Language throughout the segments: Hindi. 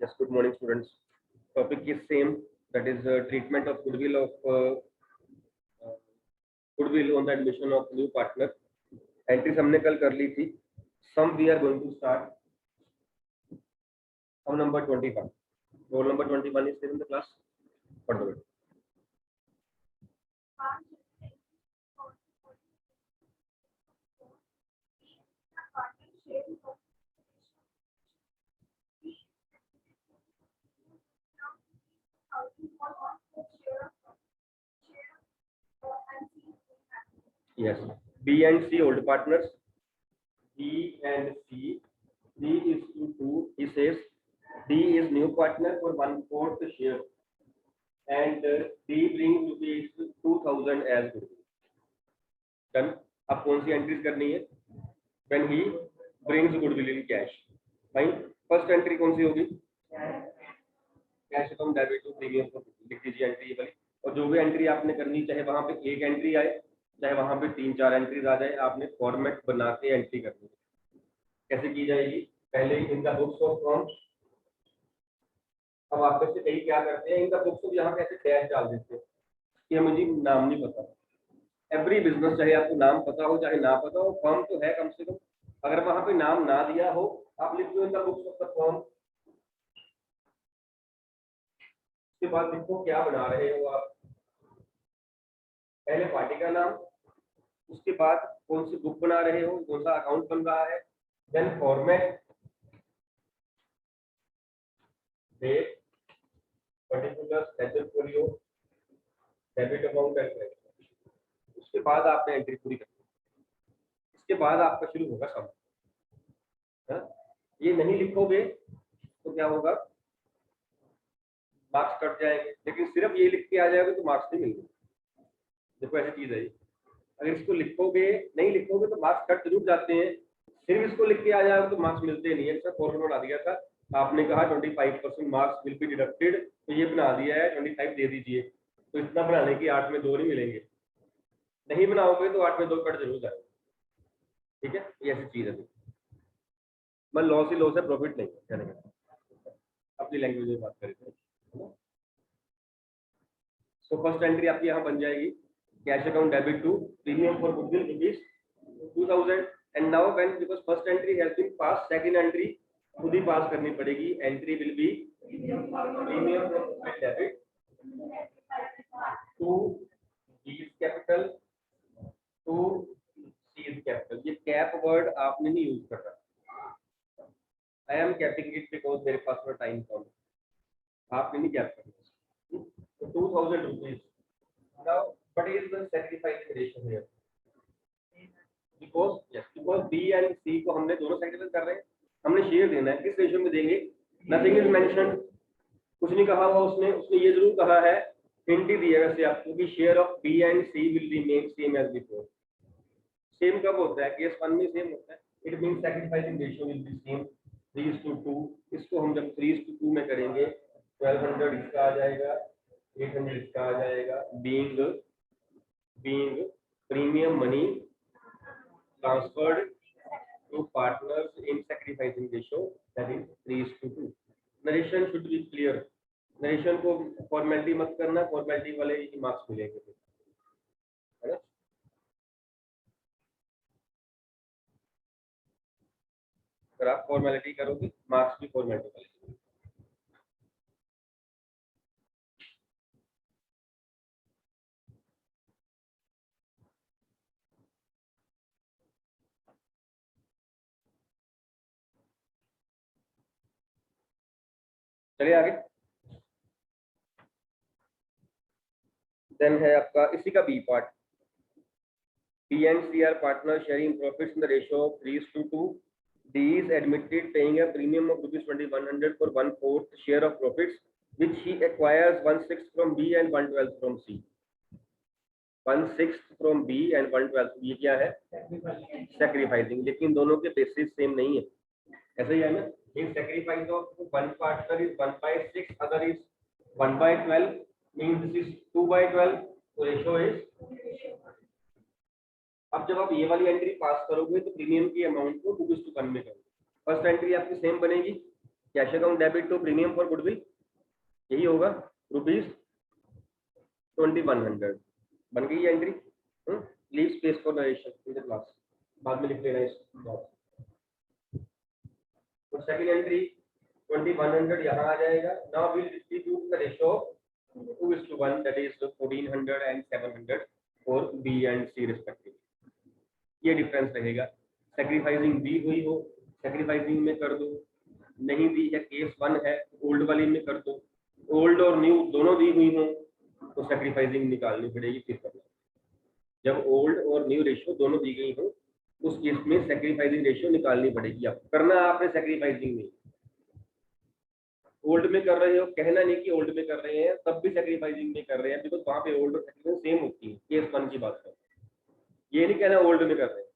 Yes, good morning, students. Topic is same, that is treatment of goodwill goodwill on the admission of new partner. Entries हमने कल कर ली थी. Sum we are going to start. Sum number 21. Roll number 21 is there in the class. What do it? Yes, B and C old partners. B and C. D is to 2. He says D is new partner for 1/4 share, and D brings rupees 2000 as goodwill. Done. अब कौन सी एंट्रीज करनी है? When he brings goodwill in cash. Fine. First entry कौन सी होगी? Cash account debit to premium को लिख दीजिए एंट्री ये वाली. और जो भी एंट्री आपने करनी, चाहे वहां पे एक एंट्री आए, चाहे वहां पे 3-4 एंट्रीज आ जाए, आपने फॉर्मेट बना के एंट्री करनी है. कैसे की जाएगी? पहले in the books of form. अब आप में से कई क्या करते हैं, इन द बुक्स ऑफ यहाँ कैसे डैश डाल देते हैं कि मुझे नाम नहीं पता. एवरी बिजनेस, चाहे आपको नाम पता हो चाहे ना पता हो, फर्म तो है कम से कम. अगर वहां पे नाम ना दिया हो, आप लिख दो in the books of the firm. उसके बाद लिखो क्या बना रहे हो आप. पहले पार्टी का नाम, उसके बाद कौन सी बुक बना रहे हो, कौन सा अकाउंट बन रहा है, then format, date, particular schedule folio, debit amount and credit. उसके बाद आपने एंट्री पूरी करनी है. इसके बाद आपका शुरू होगा सम. ये नहीं लिखोगे तो क्या होगा? मार्क्स कट जाएंगे. लेकिन सिर्फ ये लिख के आ जाएगा तो मार्क्स नहीं मिलेंगे. देखो ऐसी चीज है. अगर इसको लिखोगे, नहीं लिखोगे तो मार्क्स कट जरूर जाते हैं. सिर्फ इसको लिख के आ जाएगा तो मार्क्स मिलते नहीं है. इसका फॉर्मूला बना दिया था, आपने कहा 25% मार्क्स विल बी डिडक्टेड, तो ये बना दिया है 25 दे दीजिए. तो इतना बनाने की 8 में 2 नहीं मिलेंगे. नहीं बनाओगे तो 8 में 2 कट जरूर जाएगा. ठीक है, ये ऐसी चीज है. मैं लॉस ही लॉस है, प्रॉफिट नहीं कहने का. अपनी लैंग्वेज में बात करें. सो फर्स्ट एंट्री आपकी यहाँ बन जाएगी, cash account debit to premium for goodwill rupees 2000. And now when because first entry has been pass, second entry खुद ही पास करनी पड़ेगी. Entry will be premium for debit to B capital to C capital. ये कैप वर्ड आपने नहीं यूज कर रहा. I am capping it because मेरे पास में टाइम कम. आपने नहीं कैप करना. तो 2000 rupees. Now what is the sacrificing ratio here? Because B and C को हमने दोनों सैक्रिफाइस कर रहे हैं, हमने शेयर देना है. किस रेशियो में देंगे? Nothing is mentioned. कुछ नहीं कहा हुआ उसने ये जरूर कहा है, हिंट ही दिया वैसे आपको कि share of B and C will remain same as before. Same कब होता है? केस 1 में सेम होता है. It means sacrificing ratio will be same 3:2. इसको हम जब 3:2 में करेंगे, 1200 इसका आ जाएगा, 800 इसका आ जाएगा. being premium money transferred to partners in sacrificing ratio, that is 3:2. Narration should be clear. Narration को फॉर्मेलिटी मत करना, फॉर्मेलिटी वाले ही मार्क्स मिलेंगे, है ना. अगर आप फॉर्मेलिटी करोगे, मार्क्स भी फॉर्मेलिटी वाले. चलिए आगे. देन है आपका इसी का B part. B and C are partners sharing profits in the ratio of 3:2. D is admitted paying a premium of rupees 2100 for 1/4 share of profits, which he acquires 1/6 from B and 1/12 from C. 1/6 from B and 1/12. ये क्या है? Sacrificing. लेकिन दोनों के बेसिस सेम नहीं है. ऐसा ही है ना. In sacrifice of one partner is 1/6, other is 1/12, means this is 2/12. So ratio is. अब जब आप ये वाली एंट्री पास करोगे तो प्रीमियम की अमाउंट को 2:1 में करोगे. फर्स्ट एंट्री आपकी सेम बनेगी, cash account debit to premium for goodwill, यही होगा ₹2100। बन गई entry. Leave space for narration in the class, बाद में लिख लेना इस बात। तो सेकंड एंट्री 2100 यहाँ आ जाएगा। Now will distribute the ratio 2:1, that is 1400 and 700 for B and C respectively. ये डिफरेंस रहेगा। सैक्रिफाइसिंग दी हुई हो, सैक्रिफाइसिंग में कर दो, नहीं दी है, केस 1 है, ओल्ड वाली में कर दो। ओल्ड और न्यू दोनों दी हुई हो तो सैक्रिफाइसिंग निकालनी पड़ेगी, फिर करना। जब ओल्ड और न्यू रेशियो दोनों दी गई हो उस केस में सैक्रिफाइसिंग रेशियो निकालनी पड़ेगी। आपको करना आपने सैक्रिफाइसिंग में। ओल्ड में कर रहे हो, कहना नहीं कि ओल्ड में कर रहे हैं, तब भी सैक्रिफाइसिंग में कर रहे हैं, बिकॉज वहां पे ओल्ड और सैक्रिफाइसिंग सेम होती है। केस 1 की बात करें, ये नहीं कहना ओल्ड में कर रहे हैं।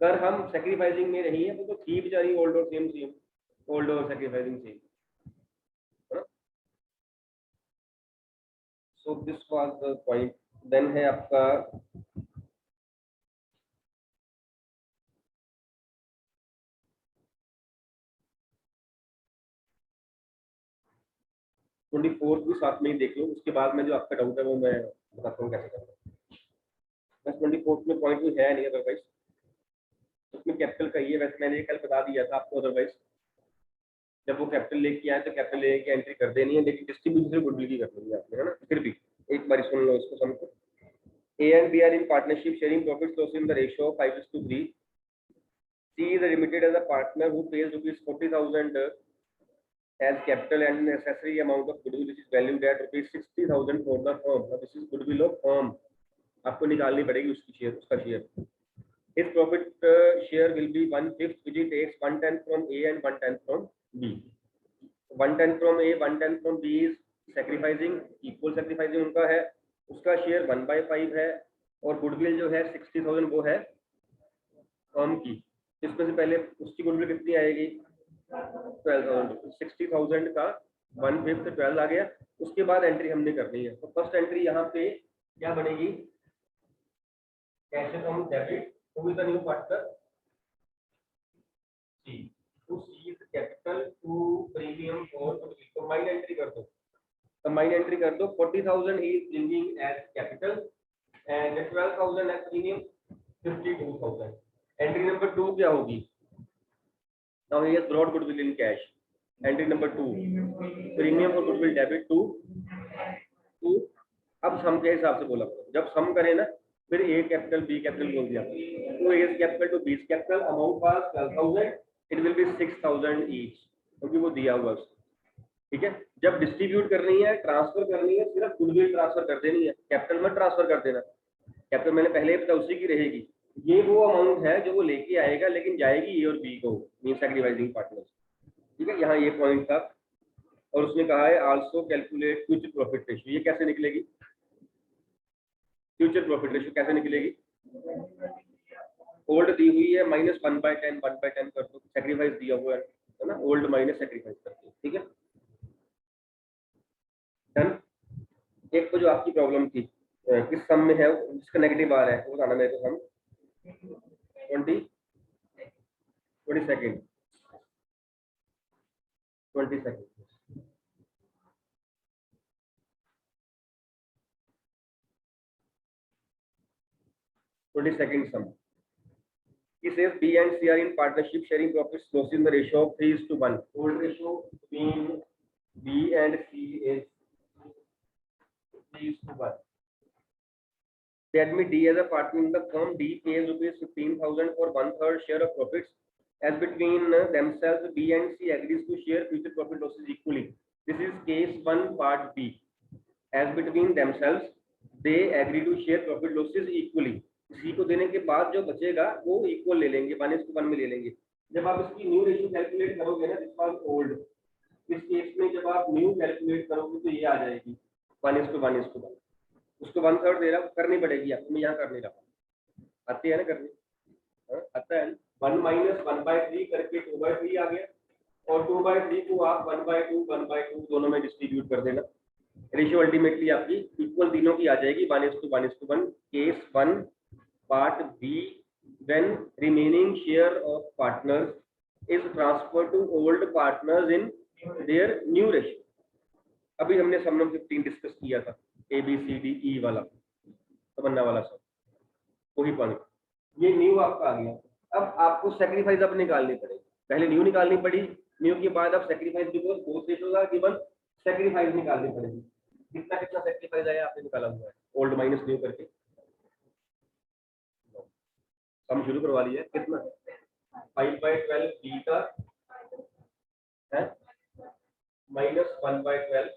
कर हम सैक्रिफाइसिंग में नहीं है तो थी बेचारी ओल्ड और सेम, ओल्ड और sacrificing same. So this was the point. Then है आपका ट्वेंटी फोर्थ भी साथ में ही देख लो, उसके बाद में जो आपका डाउट है वो मैं बताता हूँ कैसे करना है। बस 24 में पॉइंट कोई है नहीं, अदरवाइज उसमें कैपिटल का ही है। वैसे मैंने कल बता दिया था आपको, अदरवाइज जब वो कैपिटल लेके आए तो कैपिटल लेके एंट्री कर देनी है, लेकिन डिस्ट्रीब्यूशन गुडविल की कर देनी है आपने, है ना। फिर भी एक बार सुन लो इसको समझो। A and B are in partnership sharing profits loss in the ratio of 5:3. C is admitted as a partner who pays rupees 40,000 as capital and an necessary amount of goodwill which is valued at rupees 60,000 for the firm. Now this is goodwill of firm. आपको निकालनी पड़ेगी उसकी शेयर, उसका share. His profit share will be 1/5 which it takes 1/10 from A and 1/10 from B. 1/10 from A, 1/10 from B is sacrificing, equal sacrificing उनका है। उसका शेयर 1/5 है और गुडविल जो है 60,000 वो है फर्म की। इसमें से पहले उसकी गुडविल कितनी आएगी? 12,000। 60,000 का 1/5 से 12 आ गया। उसके बाद एंट्री हमने करनी है। तो फर्स्ट एंट्री यहाँ पे क्या बनेगी? Cash account debit to the new partner C, to C's capital to premium for goodwill. Combined entry कर दो, कंबाइंड एंट्री कर दो। 40,000 he is bringing as capital and 12,000 as premium, 52,000। Entry number 2 क्या होगी? Now he has brought goodwill in cash. Entry number 2, premium for goodwill debit to। अब सम के हिसाब से बोला, जब सम करे ना फिर ए कैपिटल बी कैपिटल बोल दिया, तो A capital to B capital, amount was 12,000, it will be 6,000 each, क्योंकि वो दिया हुआ है। ठीक है, जब डिस्ट्रीब्यूट करनी है, ट्रांसफर करनी है, सिर्फ गुडविल ट्रांसफर कर देनी है, कैपिटल मत ट्रांसफर कर देना। कैपिटल मैंने पहले ही बताया उसी की रहेगी। ये वो अमाउंट है जो वो लेके आएगा, लेकिन जाएगी ए और बी को, मीन सैक्रिफाइसिंग पार्टनर्स। ठीक है, यहाँ ये पॉइंट था। और उसने कहा है also calculate future profit ratio. ये कैसे निकलेगी? फ्यूचर प्रॉफिट रेशियो कैसे निकलेगी? ओल्ड दी हुई है माइनस 1/10, 1/10 कर दो, सैक्रिफाइस दिया हुआ है ना, ओल्ड माइनस सैक्रिफाइस करते हैं। ठीक है, डन। एक तो जो आपकी प्रॉब्लम थी किस सम में है, जिसका नेगेटिव आ रहा है, वो बताना मेरे को। सम 20 second 20 second 20 seconds sum. He says B and C are in partnership sharing profits loss in the ratio of 3:1. Old ratio between B and C is 3:1. They admit D as a partner in the firm. D pays rupees 15,000 for 1/3 share of profits. As between themselves, B and C agrees to share future profit losses equally. This is case 1 part B. As between themselves, they agree to share profit losses equally. सी को देने के बाद जो बचेगा वो इक्वल ले लेंगे, 1:1 में ले लेंगे। जब आप इसकी न्यू रेशियो कैलकुलेट करोगे ना, दिस वाज ओल्ड, इस केस में जब आप न्यू कैलकुलेट करोगे तो ये आ जाएगी 1:1:1। उसको 1/3 दे रहा करनी पड़ेगी आपको, मैं यहाँ कर नहीं रहा। आती है ना करनी? आता है। 1 - 1/3 करके 2/3 आ गया, और 2/3 को आप 1/2 1/2 दोनों में डिस्ट्रीब्यूट कर देना। रेशियो अल्टीमेटली आपकी इक्वल तीनों की आ जाएगी 1:1:1। Case 1 Part B, when remaining share of partners is transferred to old partners in their new ratio. अभी हमने सम 15 डिस्कस किया था, A B C D E वाला तमन्ना वाला सब, वही पॉइंट। ये न्यू आपका आ गया। अब आपको सेक्रीफाइस अब निकालनी पड़ेगी, पहले न्यू निकालनी पड़ी, न्यू के बाद अब sacrifice, because both ratios are given, sacrifice निकालनी पड़ेगी। कितना कितना सेक्रीफाइस आया आपने निकाला हुआ है, ओल्ड माइनस न्यू करके हम शुरू करवा लिया। कितना 5/12 बी का है माइनस 1/12,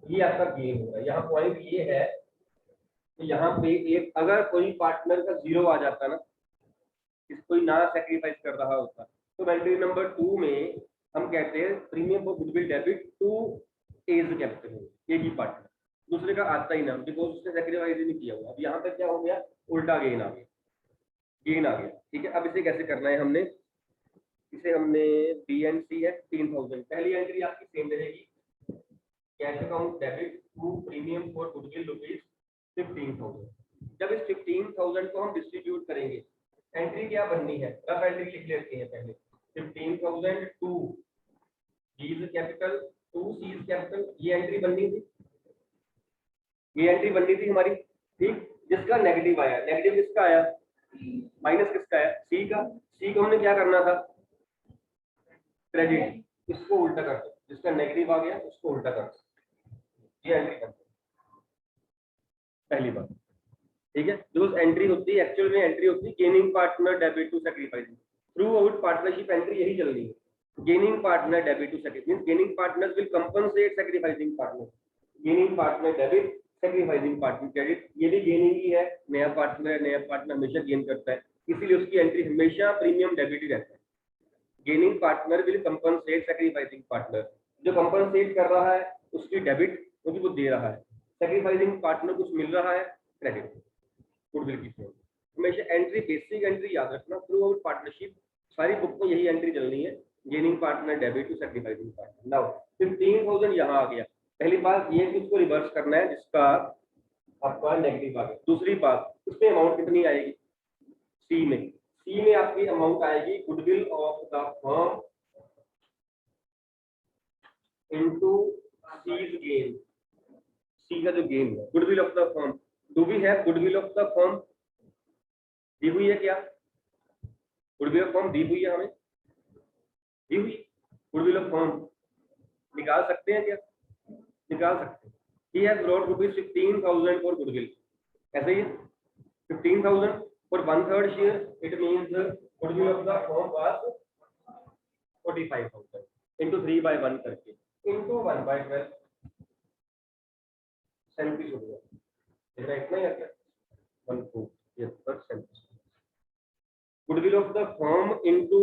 ये आपका गेन होगा। यहाँ पॉइंट ये है कि यहाँ पे एक अगर कोई पार्टनर का 0 आ जाता ना, इस कोई ना सेक्रीफाइस कर रहा होता, तो एंट्री नंबर 2 में हम कहते हैं premium for goodwill debit to as capital, एक ही पार्टनर, दूसरे का आता ही ना, बिकॉज उसने सेक्रीफाइस ही नहीं किया हुआ। अब यहाँ पे क्या हो गया, उल्टा गेन आ गया, गेन आ गया। ठीक है, अब इसे कैसे करना है, हमने इसे हमने बी एंड सी है 3000, पहली एंट्री आपकी सेम रहेगी, cash account debit to premium for goodwill rupees 15,000। जब इस 15,000 को हम डिस्ट्रीब्यूट करेंगे, एंट्री क्या बननी है, रफ एंट्री लिख लेते हैं पहले, 15,000 to B's capital to C's capital, ये एंट्री बननी थी, ये एंट्री बननी थी हमारी। ठीक, जिसका नेगेटिव आया, नेगेटिव किसका आया, माइनस किसका है, सी का। सी को हमने क्या करना था, क्रेडिट, इसको उल्टा कर दो, जिसका नेगेटिव आ गया उसको उल्टा कर दो, ये एंट्री कर दो पहली बार। ठीक है, जो एंट्री होती है एक्चुअल में एंट्री होती है gaining partner debit to sacrificing, throughout partnership entry यही चलनी है, gaining partner debit to sacrifice, means gaining partners will compensate sacrificing partner, gaining partner debit sacrificing partner credit, ये भी गेनिंग ही है, नया पार्टनर हमेशा गेन करता है, इसीलिए उसकी एंट्री हमेशा प्रीमियम डेबिट ही रहता है। Gaining partner will compensate sacrificing partner, जो कंपनसेट कर रहा है उसकी डेबिट, क्योंकि वो दे रहा है, सैक्रिफाइसिंग पार्टनर कुछ मिल रहा है क्रेडिट, गुडविल की फॉर्म। हमेशा एंट्री, बेसिक एंट्री याद रखना, थ्रू आउट पार्टनरशिप सारी बुक में यही एंट्री चलनी है, gaining partner debit to sacrificing partner. Now 15,000 यहाँ आ गया, पहली बात ये कि उसको रिवर्स करना है जिसका आपका नेगेटिव आ गया। दूसरी बात, उसमें अमाउंट कितनी आएगी, सी में, सी में आपकी अमाउंट आएगी goodwill of the firm into C's gain, C का जो गेन है, goodwill of the firm. Do we have goodwill of the firm, दी हुई है क्या, गुडविल ऑफ फर्म दी हुई है हमें, दी हुई गुडविल ऑफ फर्म निकाल सकते हैं क्या, निकाल सकते हैं। He has brought rupees 15,000 for goodwill, ऐसे ही 15,000 for 1/3 share, it means the goodwill of the firm was 45,000 into 3/1 करके into 1/12 37 हो गया, देखना इतना ही आता है 1/4 goodwill of the firm into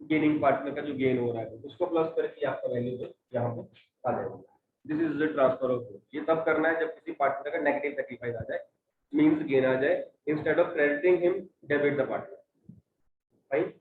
gaining partner का जो गेन हो रहा है उसको प्लस करके आपका वैल्यू यहाँ पे आ जाएगा। This is the transfer of good. ये तब करना है जब किसी पार्टनर का नेगेटिव सैक्रिफाइस आ जाए, मींस गेन आ जाए, instead of crediting him debit the partner. Fine.